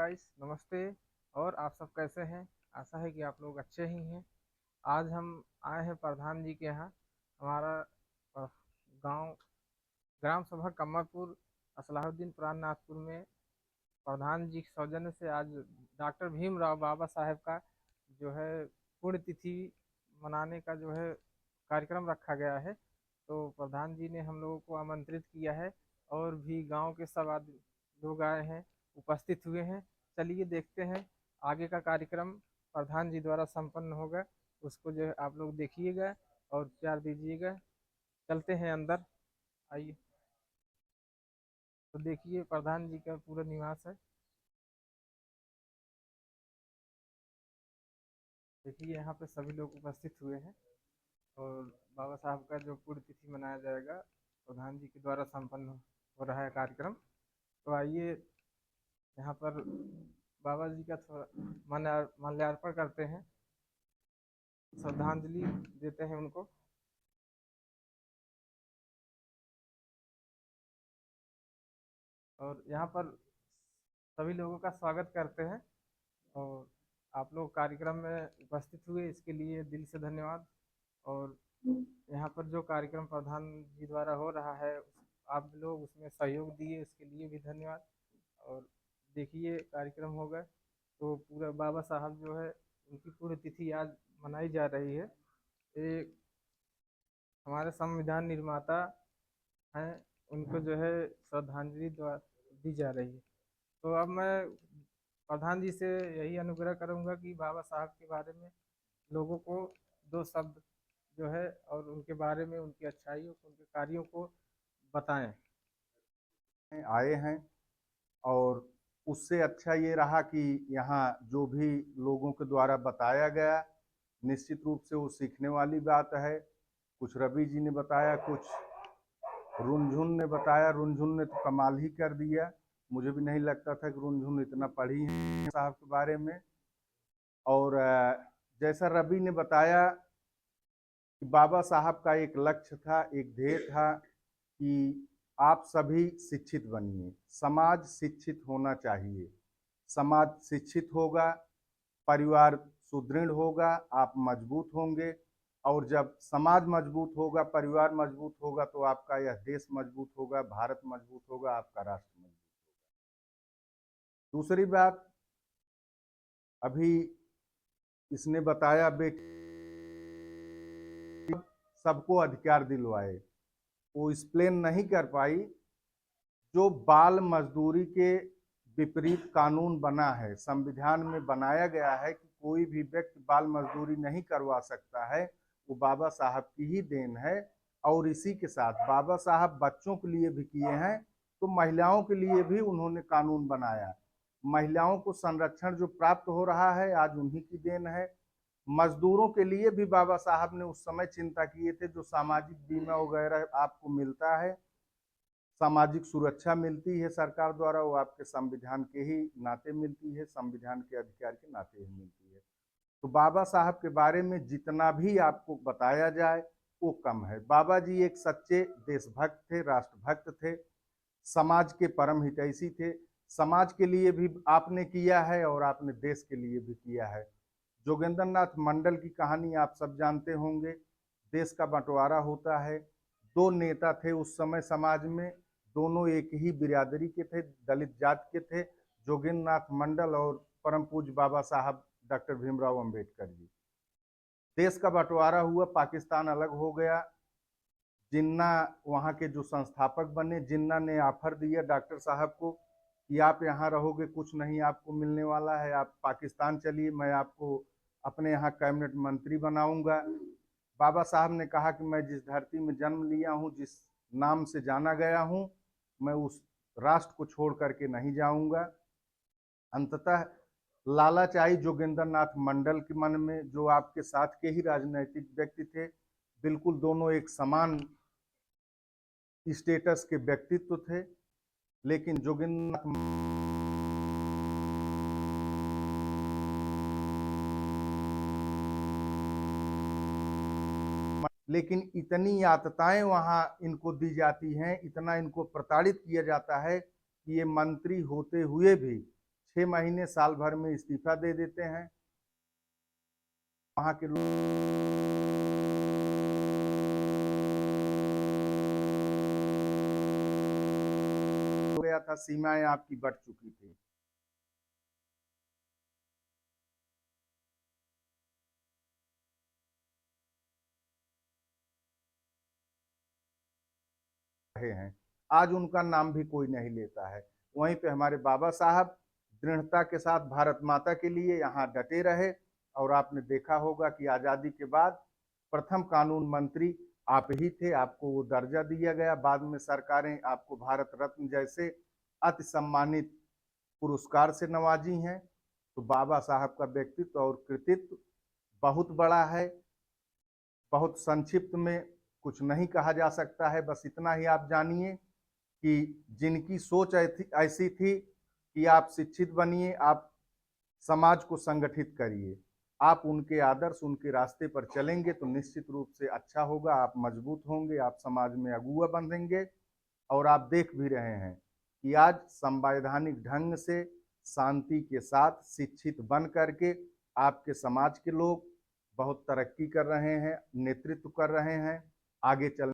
Guys, नमस्ते। और आप सब कैसे हैं? आशा है कि आप लोग अच्छे ही हैं। आज हम आए हैं प्रधान जी के यहाँ। हमारा गांव ग्राम सभा कमरपुर असलाहुद्दीन प्राण नाथपुर में प्रधान जी के सौजन्य से आज डॉक्टर भीमराव बाबा साहेब का जो है पुण्यतिथि मनाने का जो है कार्यक्रम रखा गया है। तो प्रधान जी ने हम लोगों को आमंत्रित किया है और भी गांव के सब आदमी लोग आए हैं, उपस्थित हुए हैं। चलिए देखते हैं आगे का कार्यक्रम प्रधान जी द्वारा संपन्न होगा, उसको जो है आप लोग देखिएगा और प्यार दीजिएगा। चलते हैं अंदर, आइए। तो देखिए प्रधान जी का पूरा निवास है। देखिए यहाँ पे सभी लोग उपस्थित हुए हैं और बाबा साहब का जो पुण्य तिथि मनाया जाएगा प्रधान जी के द्वारा संपन्न हो रहा है कार्यक्रम। तो आइए यहाँ पर बाबा जी का थोड़ा माल्यार्पण करते हैं, श्रद्धांजलि देते हैं उनको। और यहाँ पर सभी लोगों का स्वागत करते हैं और आप लोग कार्यक्रम में उपस्थित हुए इसके लिए दिल से धन्यवाद। और यहाँ पर जो कार्यक्रम प्रधान जी द्वारा हो रहा है आप लोग उसमें सहयोग दिए इसके लिए भी धन्यवाद। और देखिए कार्यक्रम होगा तो पूरा बाबा साहब जो है उनकी पूरी तिथि आज मनाई जा रही है। ये हमारे संविधान निर्माता हैं, उनको जो है श्रद्धांजलि दी जा रही है। तो अब मैं प्रधान जी से यही अनुग्रह करूंगा कि बाबा साहब के बारे में लोगों को दो शब्द जो है और उनके बारे में उनकी अच्छाइयों को उनके कार्यों को बताएं। आए हैं। और उससे अच्छा ये रहा कि यहाँ जो भी लोगों के द्वारा बताया गया निश्चित रूप से वो सीखने वाली बात है। कुछ रवि जी ने बताया, कुछ रुनझुन ने बताया। रुनझुन ने तो कमाल ही कर दिया, मुझे भी नहीं लगता था कि रुनझुन इतना पढ़ी है साहब के बारे में। और जैसा रवि ने बताया कि बाबा साहब का एक लक्ष्य था, एक ध्येय था कि आप सभी शिक्षित बनिए, समाज शिक्षित होना चाहिए। समाज शिक्षित होगा, परिवार सुदृढ़ होगा, आप मजबूत होंगे। और जब समाज मजबूत होगा, परिवार मजबूत होगा तो आपका यह देश मजबूत होगा, भारत मजबूत होगा, आपका राष्ट्र मजबूत होगा। दूसरी बात, अभी इसने बताया बेटी सबको अधिकार दिलवाए, वो एक्सप्लेन नहीं कर पाई। जो बाल मजदूरी के विपरीत कानून बना है, संविधान में बनाया गया है कि कोई भी व्यक्ति बाल मजदूरी नहीं करवा सकता है, वो बाबा साहब की ही देन है। और इसी के साथ बाबा साहब बच्चों के लिए भी किए हैं, तो महिलाओं के लिए भी उन्होंने कानून बनाया। महिलाओं को संरक्षण जो प्राप्त हो रहा है आज उन्हीं की देन है। मजदूरों के लिए भी बाबा साहब ने उस समय चिंता किए थे, जो सामाजिक बीमा वगैरह आपको मिलता है, सामाजिक सुरक्षा मिलती है सरकार द्वारा, वो आपके संविधान के ही नाते मिलती है, संविधान के अधिकार के नाते ही मिलती है। तो बाबा साहब के बारे में जितना भी आपको बताया जाए वो कम है। बाबा जी एक सच्चे देशभक्त थे, राष्ट्रभक्त थे, समाज के परम हितैषी थे। समाज के लिए भी आपने किया है और आपने देश के लिए भी किया है। जोगेंद्र नाथ मंडल की कहानी आप सब जानते होंगे। देश का बंटवारा होता है, दो नेता थे उस समय समाज में, दोनों एक ही बिरादरी के थे, दलित जात के थे, जोगेंद्र नाथ मंडल और परम पूज्य बाबा साहब डॉक्टर भीमराव अंबेडकर जी। देश का बंटवारा हुआ, पाकिस्तान अलग हो गया। जिन्ना वहाँ के जो संस्थापक बने, जिन्ना ने ऑफर दिया डॉक्टर साहब को कि आप यहाँ रहोगे, कुछ नहीं आपको मिलने वाला है, आप पाकिस्तान चलिए, मैं आपको अपने यहाँ कैबिनेट मंत्री बनाऊंगा। बाबा साहब ने कहा कि मैं जिस धरती में जन्म लिया हूँ, जिस नाम से जाना गया हूँ, मैं उस राष्ट्र को छोड़ करके नहीं जाऊंगा। अंततः लालच आई जोगेंद्र नाथ मंडल के मन में, जो आपके साथ के ही राजनीतिक व्यक्ति थे, बिल्कुल दोनों एक समान स्टेटस के व्यक्तित्व थे। लेकिन जोगेंद्र लेकिन इतनी यातनाएं वहां इनको दी जाती हैं, इतना इनको प्रताड़ित किया जाता है कि ये मंत्री होते हुए भी 6 महीने साल भर में इस्तीफा दे देते हैं। वहाँ के लोग हो गया था, सीमाएं आपकी बढ़ चुकी थी। रहे हैं, आज उनका नाम भी कोई नहीं लेता है। वहीं पे हमारे बाबा साहब दृढ़ता के साथ भारत माता के लिए यहाँ डटे रहे, और आपने देखा होगा कि आज़ादी के बाद प्रथम कानून मंत्री आप ही थे, आपको वो दर्जा दिया गया। बाद में सरकारें आपको भारत रत्न जैसे अति सम्मानित पुरस्कार से नवाजी हैं। तो बाबा साहब का व्यक्तित्व और कृतित्व बहुत बड़ा है। बहुत संक्षिप्त में कुछ नहीं कहा जा सकता है, बस इतना ही आप जानिए कि जिनकी सोच ऐसी थी कि आप शिक्षित बनिए, आप समाज को संगठित करिए, आप उनके आदर्श, उनके रास्ते पर चलेंगे तो निश्चित रूप से अच्छा होगा। आप मजबूत होंगे, आप समाज में अगुआ बनेंगे। और आप देख भी रहे हैं कि आज संवैधानिक ढंग से शांति के साथ शिक्षित बन करके आपके समाज के लोग बहुत तरक्की कर रहे हैं, नेतृत्व कर रहे हैं, आगे चल।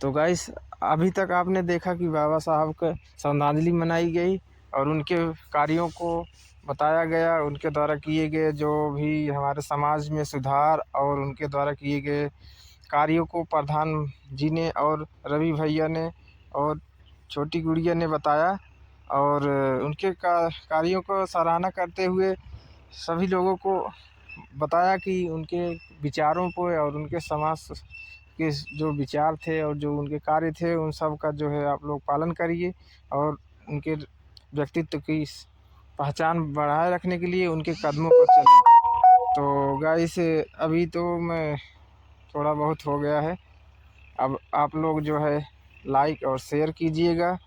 तो गाइस, अभी तक आपने देखा कि बाबा साहब का श्रद्धांजलि मनाई गई और उनके कार्यों को बताया गया, उनके द्वारा किए गए जो भी हमारे समाज में सुधार और उनके द्वारा किए गए कार्यों को प्रधान जी ने और रवि भैया ने और छोटी गुड़िया ने बताया। और उनके कार्यों को सराहना करते हुए सभी लोगों को बताया कि उनके विचारों को और उनके समाज के जो विचार थे और जो उनके कार्य थे उन सब का जो है आप लोग पालन करिए और उनके व्यक्तित्व की पहचान बढ़ाए रखने के लिए उनके कदमों पर चलें। तो गाइस, अभी तो मैं थोड़ा बहुत हो गया है, अब आप लोग जो है लाइक और शेयर कीजिएगा।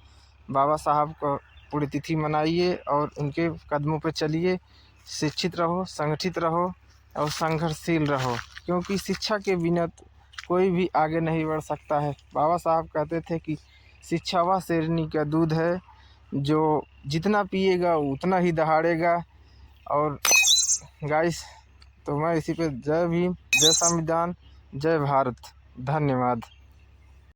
बाबा साहब को पुण्यतिथि मनाइए और उनके कदमों पर चलिए। शिक्षित रहो, संगठित रहो और संघर्षशील रहो, क्योंकि शिक्षा के बिना कोई भी आगे नहीं बढ़ सकता है। बाबा साहब कहते थे कि शिक्षा वह शेरनी का दूध है जो जितना पिएगा उतना ही दहाड़ेगा। और गाइस, तो मैं इसी पे जय भीम, जय संविधान, जय भारत, धन्यवाद।